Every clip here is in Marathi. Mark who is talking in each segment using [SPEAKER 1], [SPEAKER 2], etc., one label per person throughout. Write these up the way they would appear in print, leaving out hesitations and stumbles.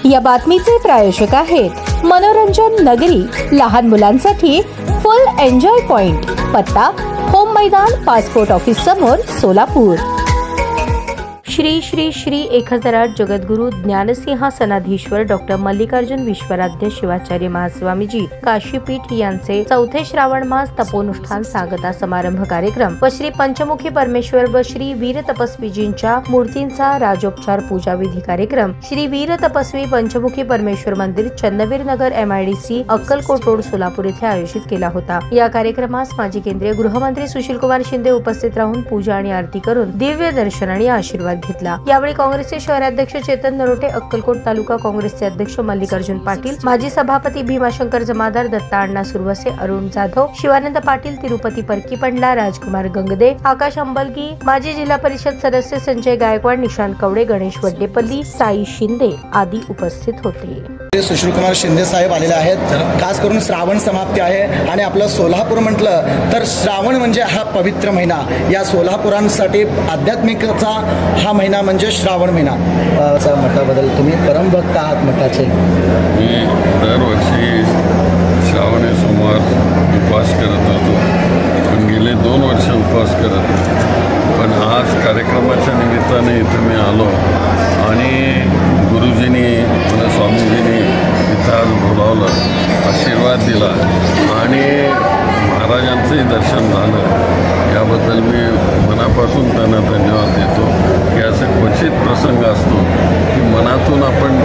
[SPEAKER 1] या बातमीचे प्रायोजक आहेत मनोरंजन नगरी, लहान मुलांसाठी फुल एन्जॉय पॉइंट, पत्ता होम मैदान, पासपोर्ट ऑफिस समोर, सोलापूर। श्री श्री श्री 1008 जगद्गुरु ज्ञानसिंह सनाधीश्वर डॉक्टर मल्लिकार्जुन विश्वराध्य शिवाचार्य महास्वामीजी काशीपीठ यांचे चौथे श्रावण मास तपोनुष्ठान सांगता समारंभ कार्यक्रम व श्री पंचमुखी परमेश्वर व श्री वीर तपस्वीजींच्या मूर्तींचा राजोपचार पूजा विधी कार्यक्रम श्री वीर तपस्वी पंचमुखी परमेश्वर मंदिर, चन्नवीर नगर, MIDC, अक्कलकोट रोड, सोलापूर येथे आयोजित केला होता। या कार्यक्रमास माजी केंद्रीय गृहमंत्री सुशीलकुमार शिंदे उपस्थित राहून पूजा आणि आरती करून दिव्य दर्शन आणि आशीर्वाद घेतला। यावेळी काँग्रेसचे शहराध्यक्ष चेतन नरोटे, अक्कलकोट तालुका काँग्रेसचे अध्यक्ष मल्लिकार्जुन पाटील, माजी सभापती भीमाशंकर जमादार, दत्ता अण्णा सुरवसे, अरुण जाधव, शिवानंद पाटील, तिरुपती परकीपंडला, राजकुमार गंगदे, आकाश अंबलगी, माजी जिल्हा परिषद सदस्य संजय गायकवाड, निशांत कवडे, गणेश वड्डेपल्ली, साई शिंदे आदी उपस्थित होते।
[SPEAKER 2] सुशीलकुमार शिंदे साहेब आलेले आहेत। खास करून श्रावण समाप्ती आहे आणि आपलं सोलापूर म्हटलं तर श्रावण म्हणजे हा पवित्र महिना। या सोलापुरांसाठी आध्यात्मिकचा हा महिना म्हणजे श्रावण महिना। मठाबद्दल तुम्ही परमभक्त आहात मठाचे।
[SPEAKER 3] मी दरवर्षी श्रावणी सोमवार उपवास करत होतो, पण गेले 2 वर्ष उपवास करत होतो। पण आज कार्यक्रमाच्या निमित्ताने इथं मी आलो आणि गुरुजींनी मला स्वामीजींनी इथं आज बोलावलं, आशीर्वाद दिला आणि महाराजांचंही दर्शन झालं। याबद्दल मी मनापासून त्यांना धन्यवाद देतो की असं क्वचित प्रसंग असतो की मनातून आपण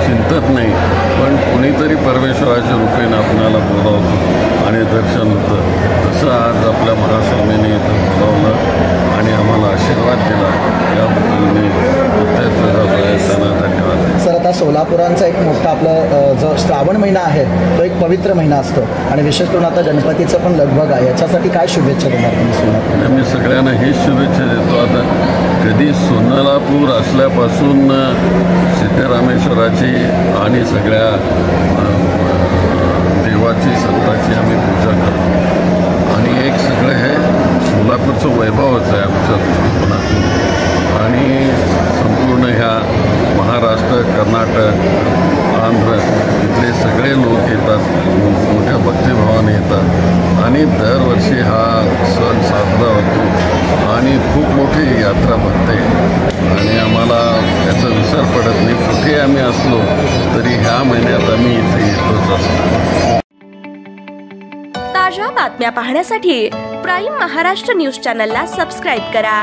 [SPEAKER 3] चिंतत नाही, पण कोणीतरी परमेश्वराच्या रूपेने आपल्याला बोलावतो आणि दर्शन होतं। तसं आज आपल्या महास्वामींनी इथं बोलावलं आणि आम्हाला आशीर्वाद दिला, याबद्दल मी त्यांना धन्यवाद।
[SPEAKER 2] सर, आता सोलापुरांचा एक मोठा आपलं जो श्रावण महिना आहे तो एक पवित्र महिना असतो आणि विशेष करून आता गणपतीचं पण लगभग आहे, याच्यासाठी काय शुभेच्छा देणार तुम्ही सोलापूर?
[SPEAKER 3] मी सगळ्यांना हीच शुभेच्छा देतो। आता कधी सोलापूर असल्यापासून सिद्धरामेश्वराची आणि सगळ्या देवाची संतांची आम्ही पूजा करतो आणि एक सगळं हे सोलापूरचं वैभवच आहे आमच्या दृष्टिकोनातून आणि संपूर्ण ह्या महाराष्ट्र, कर्नाटक, आंध्र इथले सगळे लोक येतात, मोठ्या भक्तिभावाने येतात आणि दरवर्षी हा सण साजरा होतो आणि खूप मोठी यात्रा भरते आणि आम्हाला याचा विसर पडत नाही। कुठे आम्ही असलो तरी ह्या महिन्यात आम्ही इथे येतोच असतो।
[SPEAKER 4] ताज्या बातम्या पाहण्यासाठी प्राईम महाराष्ट्र न्यूज चॅनलला सबस्क्राईब करा।